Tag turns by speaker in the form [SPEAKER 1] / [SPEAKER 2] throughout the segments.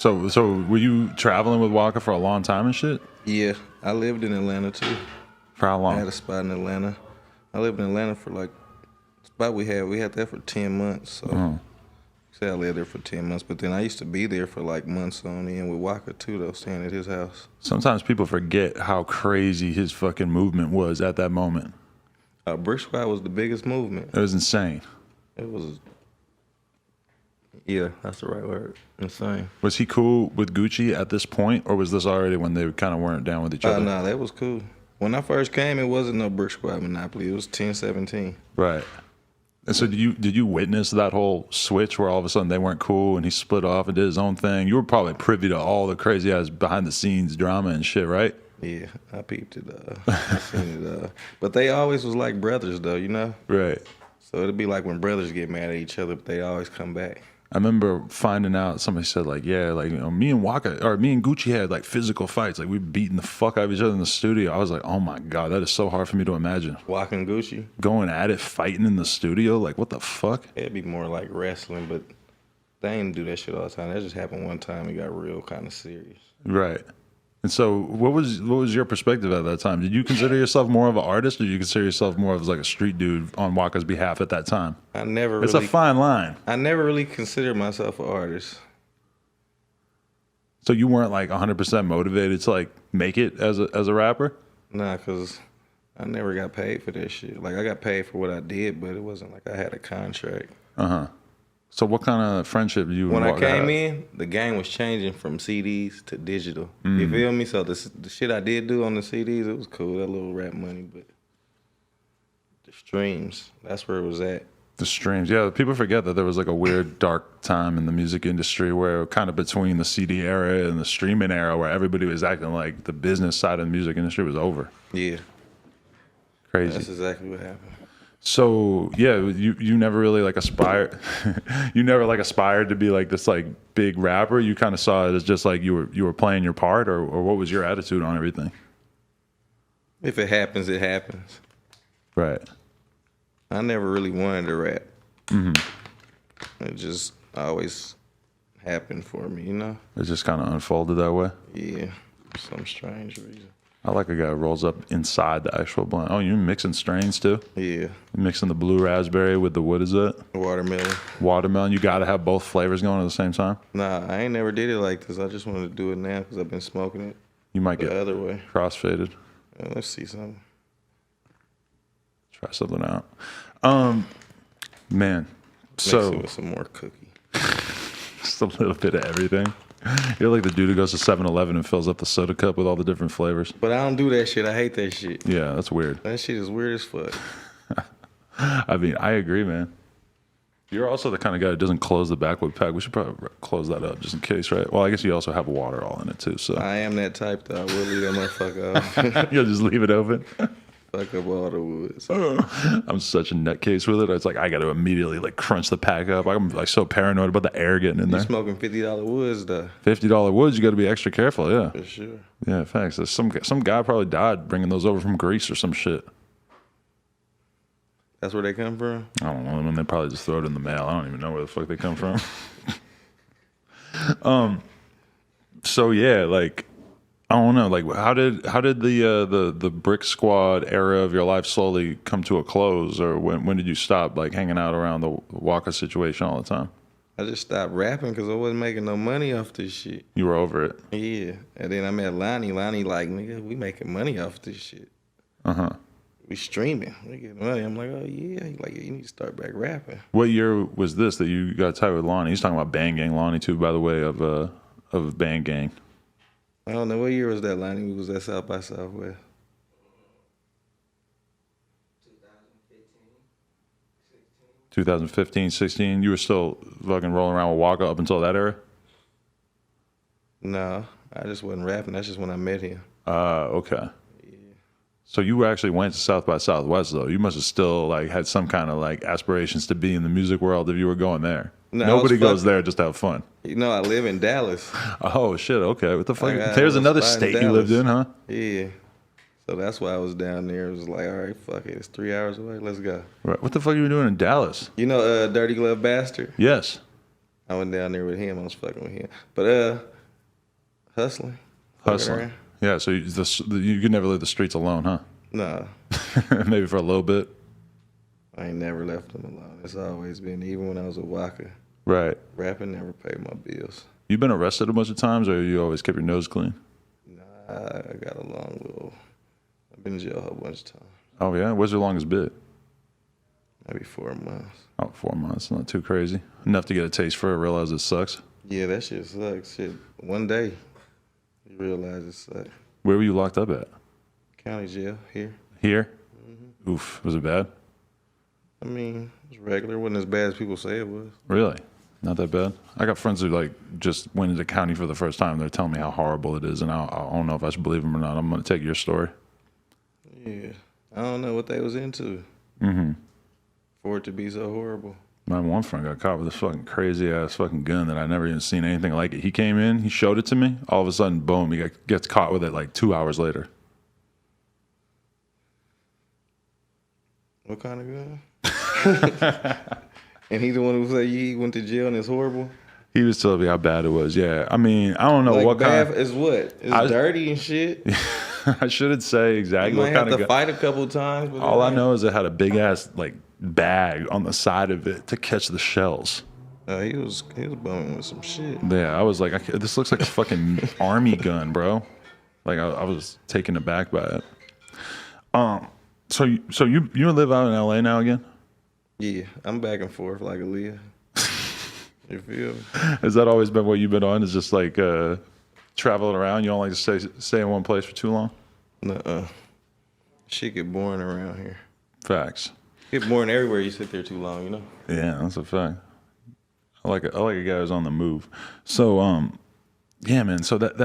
[SPEAKER 1] So were you traveling with Waka for a long time and shit?
[SPEAKER 2] Yeah, I lived in Atlanta too.
[SPEAKER 1] For how
[SPEAKER 2] I had
[SPEAKER 1] long?
[SPEAKER 2] a spot in Atlanta. I lived in Atlanta for like spot we had that for 10 months. So say I lived there for 10 months, but then I used to be there for like months on end with Waka too, though, staying at his house.
[SPEAKER 1] Sometimes people forget how crazy his fucking movement was at that moment.
[SPEAKER 2] Brick Squad was the biggest movement.
[SPEAKER 1] It was insane.
[SPEAKER 2] It was, yeah, that's the right word. Insane.
[SPEAKER 1] Was he cool with Gucci at this point, or was this already when they kind of weren't down with each other?
[SPEAKER 2] No, that was cool. When I first came, it wasn't no Brick Squad monopoly. It was 10-17.
[SPEAKER 1] Right. And so did you witness that whole switch where all of a sudden they weren't cool and he split off and did his own thing? You were probably privy to all the crazy ass behind the scenes drama and shit, right?
[SPEAKER 2] Yeah, I peeped it. I seen it. But they always was like brothers, though, you know?
[SPEAKER 1] Right.
[SPEAKER 2] So it'd be like when brothers get mad at each other, but they always come back.
[SPEAKER 1] I remember finding out, somebody said like, yeah, like, you know, me and Gucci had like physical fights. Like we beating the fuck out of each other in the studio. I was like, oh my God, that is so hard for me to imagine.
[SPEAKER 2] Waka and Gucci?
[SPEAKER 1] Going at it, fighting in the studio. Like what the fuck?
[SPEAKER 2] It'd be more like wrestling, but they ain't do that shit all the time. That just happened one time. It got real kind of serious.
[SPEAKER 1] Right. And so what was your perspective at that time? Did you consider yourself more of an artist, or did you consider yourself more of like a street dude on Waka's behalf at that time? It's a fine line.
[SPEAKER 2] I never really considered myself an artist.
[SPEAKER 1] So you weren't like 100% motivated to like make it as a rapper?
[SPEAKER 2] Nah, because I never got paid for that shit. Like I got paid for what I did, but it wasn't like I had a contract.
[SPEAKER 1] Uh-huh. So what kind of friendship you
[SPEAKER 2] When
[SPEAKER 1] and
[SPEAKER 2] I
[SPEAKER 1] Waka
[SPEAKER 2] came
[SPEAKER 1] had?
[SPEAKER 2] in, the game was changing from CDs to digital. You feel me? So the shit I did do on the CDs, it was cool, that little rap money, but the streams, that's where it was at.
[SPEAKER 1] The streams, yeah. People forget that there was like a weird dark time in the music industry where kind of between the CD era and the streaming era where everybody was acting like the business side of the music industry was over.
[SPEAKER 2] Yeah.
[SPEAKER 1] Crazy.
[SPEAKER 2] That's exactly what happened.
[SPEAKER 1] So yeah, you never really like aspired. You never like aspired to be like this like big rapper. You kind of saw it as just like you were playing your part, or what was your attitude on everything?
[SPEAKER 2] If it happens, it happens.
[SPEAKER 1] Right.
[SPEAKER 2] I never really wanted to rap. It just always happened for me, you know?
[SPEAKER 1] It just kind of unfolded that way.
[SPEAKER 2] Yeah, for some strange reason.
[SPEAKER 1] I like a guy who rolls up inside the actual blunt. Oh, you're mixing strains too?
[SPEAKER 2] Yeah.
[SPEAKER 1] You're mixing the blue raspberry with the, what is it?
[SPEAKER 2] Watermelon.
[SPEAKER 1] Watermelon. You got to have both flavors going at the same time?
[SPEAKER 2] Nah, I ain't never did it like this. I just wanted to do it now because I've been smoking it
[SPEAKER 1] You might
[SPEAKER 2] the
[SPEAKER 1] get
[SPEAKER 2] other way.
[SPEAKER 1] crossfaded.
[SPEAKER 2] Let's see something.
[SPEAKER 1] Try something out. Man.
[SPEAKER 2] Mix it
[SPEAKER 1] So
[SPEAKER 2] with some more cookie.
[SPEAKER 1] just a little bit of everything. You're like the dude who goes to 7-Eleven and fills up the soda cup with all the different flavors.
[SPEAKER 2] But I don't do that shit. I hate that shit.
[SPEAKER 1] Yeah, that's weird.
[SPEAKER 2] That shit is weird as fuck.
[SPEAKER 1] I mean, I agree, man. You're also the kind of guy that doesn't close the backwood pack. We should probably close that up just in case, right? Well, I guess you also have water all in it too, so.
[SPEAKER 2] I am that type though. I will leave that motherfucker off.
[SPEAKER 1] You'll just leave it open.
[SPEAKER 2] Fuck up all the woods.
[SPEAKER 1] I'm such a nutcase with it. It's like I got to immediately like crunch the pack up. I'm like so paranoid about the air getting in
[SPEAKER 2] You
[SPEAKER 1] there.
[SPEAKER 2] smoking $50 woods though.
[SPEAKER 1] $50 woods, you got to be extra careful. Yeah,
[SPEAKER 2] For sure.
[SPEAKER 1] yeah. Thanks. There's some guy probably died bringing those over from Greece or some shit.
[SPEAKER 2] That's where they come from?
[SPEAKER 1] I don't know. I mean, they probably just throw it in the mail. I don't even know where the fuck they come from. So yeah, like. I don't know. Like, how did the Brick Squad era of your life slowly come to a close, or when did you stop like hanging out around the Waka situation all the time?
[SPEAKER 2] I just stopped rapping because I wasn't making no money off this shit.
[SPEAKER 1] You were over it.
[SPEAKER 2] Yeah. And then I met Lonnie. Lonnie like, nigga, we making money off this shit. We streaming. We getting money. I'm like, oh yeah. He like, yeah, you need to start back rapping.
[SPEAKER 1] What year was this that you got tied with Lonnie? He's talking about Bang Gang Lonnie too, by the way, of Bang Gang.
[SPEAKER 2] I don't know. What year was that, Lonnie? We was at South by Southwest.
[SPEAKER 1] 2015, 16. You were still fucking rolling around with Waka up until that era?
[SPEAKER 2] No, I just wasn't rapping. That's just when I met him.
[SPEAKER 1] Okay. So you actually went to South by Southwest though. You must have still like had some kind of like aspirations to be in the music world if you were going there.
[SPEAKER 2] No,
[SPEAKER 1] Nobody goes there just to have fun.
[SPEAKER 2] You know, I live in Dallas.
[SPEAKER 1] Oh shit, okay. What the fuck?
[SPEAKER 2] got
[SPEAKER 1] There's
[SPEAKER 2] a
[SPEAKER 1] another
[SPEAKER 2] spot in
[SPEAKER 1] state you lived in, huh?
[SPEAKER 2] Yeah. So that's why I was down there. It was like, all right, fuck it. It's 3 hours away. Let's go.
[SPEAKER 1] Right. What the fuck are you doing in Dallas?
[SPEAKER 2] You know Dirty Glove Bastard?
[SPEAKER 1] Yes.
[SPEAKER 2] I went down there with him. I was fucking with him. But hustling.
[SPEAKER 1] Hustling. Yeah, so you could never leave the streets alone, huh?
[SPEAKER 2] Nah,
[SPEAKER 1] Maybe for a little bit.
[SPEAKER 2] I ain't never left them alone. It's always been, even when I was a Waka,
[SPEAKER 1] Right.
[SPEAKER 2] rapping never paid my bills.
[SPEAKER 1] You been arrested a bunch of times, or you always kept your nose clean?
[SPEAKER 2] Nah, I got a long little. I've been in jail a whole bunch of times.
[SPEAKER 1] Oh yeah. What's your longest bit?
[SPEAKER 2] Maybe 4 months.
[SPEAKER 1] Oh, 4 months. Not too crazy. Enough to get a taste for it, realize it sucks.
[SPEAKER 2] Yeah, that shit sucks. Shit, one day you realize it sucks.
[SPEAKER 1] Where were you locked up at?
[SPEAKER 2] County jail here.
[SPEAKER 1] Here? Oof. Was it bad?
[SPEAKER 2] I mean, it's regular. It wasn't as bad as people say it was.
[SPEAKER 1] Really? Not that bad? I got friends who like just went into county for the first time. They're telling me how horrible it is, and I don't know if I should believe them or not. I'm going to take your story.
[SPEAKER 2] Yeah. I don't know what they was into. For it to be so horrible.
[SPEAKER 1] My one friend got caught with this fucking crazy ass fucking gun that I never even seen anything like it. He came in, he showed it to me. All of a sudden, boom, he gets caught with it like 2 hours later.
[SPEAKER 2] What kind of gun? And he the one who said he went to jail and it's horrible?
[SPEAKER 1] He was telling me how bad it was. Yeah, I mean, I don't know
[SPEAKER 2] like
[SPEAKER 1] what
[SPEAKER 2] bad
[SPEAKER 1] kind.
[SPEAKER 2] Is what? It's dirty and shit.
[SPEAKER 1] I shouldn't say exactly
[SPEAKER 2] You
[SPEAKER 1] what
[SPEAKER 2] might
[SPEAKER 1] kind
[SPEAKER 2] have
[SPEAKER 1] of
[SPEAKER 2] to fight a couple times. But
[SPEAKER 1] all I know is it had a big ass like bag on the side of it to catch the shells.
[SPEAKER 2] He was bumming with some shit.
[SPEAKER 1] Yeah, I was like, this looks like a fucking army gun, bro. Like I was taken aback by it. So you live out in LA now again?
[SPEAKER 2] Yeah, I'm back and forth like Aaliyah. You feel me?
[SPEAKER 1] Has that always been what you've been on? Is just like traveling around? You don't like to stay in one place for too long?
[SPEAKER 2] Nuh-uh. Shit get boring around here.
[SPEAKER 1] Facts.
[SPEAKER 2] Get boring everywhere you sit there too long, you know?
[SPEAKER 1] Yeah, that's a fact. I like a guy who's on the move. So yeah, man. So that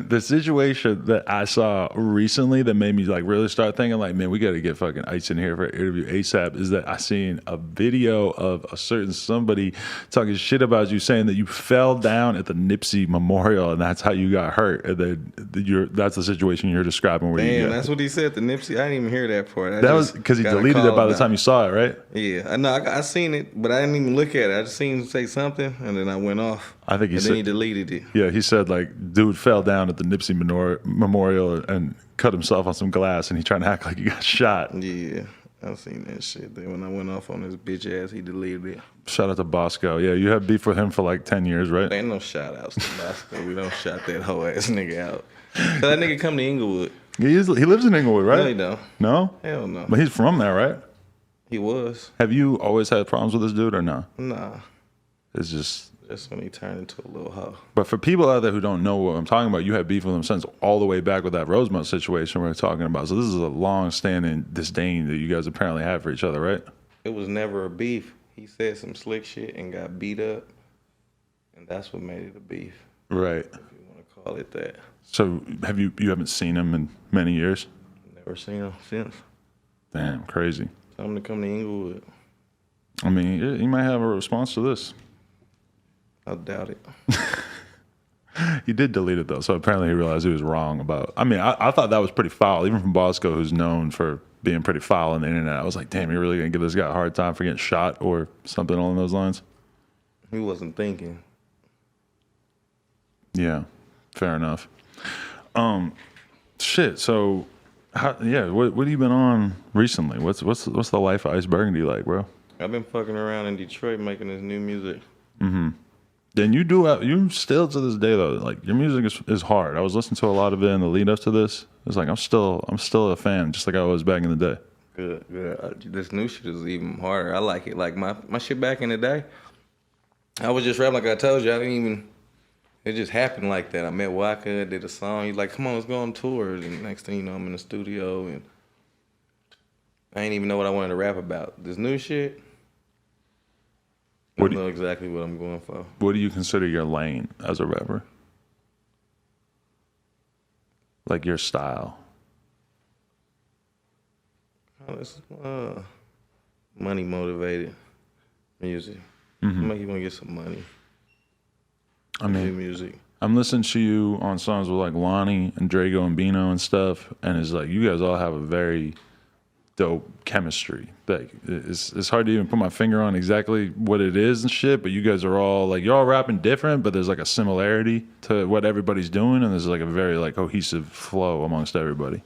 [SPEAKER 1] the situation that I saw recently that made me like really start thinking like, man, we got to get fucking Ice in here for an interview ASAP. Is that I seen a video of a certain somebody talking shit about you, saying that you fell down at the Nipsey Memorial and that's how you got hurt, and then that's the situation you're describing. Where
[SPEAKER 2] Damn, that's what he said. The Nipsey. I didn't even hear that part.
[SPEAKER 1] That was because he deleted it by the time you saw it, right?
[SPEAKER 2] Yeah, I know. I seen it, but I didn't even look at it. I just seen him say something, and then I went off.
[SPEAKER 1] I think
[SPEAKER 2] then he deleted it.
[SPEAKER 1] Yeah, he said like, dude fell down at the Nipsey Memorial and cut himself on some glass, and he trying to act like he got shot.
[SPEAKER 2] Yeah, I seen that shit. Then when I went off on his bitch ass, he deleted it.
[SPEAKER 1] Shout out to Bosco. Yeah, you had beef with him for like 10 years, right?
[SPEAKER 2] There ain't no shout outs to Bosco. We don't shout that whole ass nigga out. Cause that nigga come to Inglewood.
[SPEAKER 1] He lives in Inglewood, right?
[SPEAKER 2] No, he don't.
[SPEAKER 1] No?
[SPEAKER 2] Hell no.
[SPEAKER 1] But he's from there, right?
[SPEAKER 2] He was.
[SPEAKER 1] Have you always had problems with this dude or no?
[SPEAKER 2] Nah.
[SPEAKER 1] It's just...
[SPEAKER 2] That's when he turned into a little hoe.
[SPEAKER 1] But for people out there who don't know what I'm talking about, you had beef with him since all the way back with that Rosemont situation we're talking about. So this is a long-standing disdain that you guys apparently have for each other, right?
[SPEAKER 2] It was never a beef. He said some slick shit and got beat up, and that's what made it a beef.
[SPEAKER 1] Right.
[SPEAKER 2] If you want to call it that.
[SPEAKER 1] So you haven't seen him in many years?
[SPEAKER 2] Never seen him since.
[SPEAKER 1] Damn, crazy.
[SPEAKER 2] Tell him to come to Inglewood.
[SPEAKER 1] I mean, he might have a response to this.
[SPEAKER 2] I doubt it.
[SPEAKER 1] He did delete it though, so apparently he realized he was wrong about. I mean, I thought that was pretty foul, even from Bosco, who's known for being pretty foul on the internet. I was like, damn, you're really gonna give this guy a hard time for getting shot or something along those lines?
[SPEAKER 2] He wasn't thinking.
[SPEAKER 1] Yeah, fair enough. Shit. So, what have you been on recently? What's the life of Ice Burgandy like, bro?
[SPEAKER 2] I've been fucking around in Detroit making this new music.
[SPEAKER 1] Mm-hmm. Then you still to this day though, like your music is hard. I was listening to a lot of it in the lead up to this. It's like I'm still a fan, just like I was back in the day.
[SPEAKER 2] Good. This new shit is even harder. I like it. Like my shit back in the day, I was just rapping like I told you. It just happened like that. I met Waka, did a song. He's like, come on, let's go on tour. And next thing you know, I'm in the studio and I ain't even know what I wanted to rap about. This new shit, I know exactly what I'm going for.
[SPEAKER 1] What do you consider your lane as a rapper? Like your style?
[SPEAKER 2] It's money motivated music. Make you want to get some money.
[SPEAKER 1] I mean,
[SPEAKER 2] new music.
[SPEAKER 1] I'm listening to you on songs with like Lonnie and Drago and Bino and stuff, and it's like you guys all have a very dope chemistry. Like it's hard to even put my finger on exactly what it is and shit, but you guys are all like, you're all rapping different, but there's like a similarity to what everybody's doing, and there's like a very like cohesive flow amongst everybody.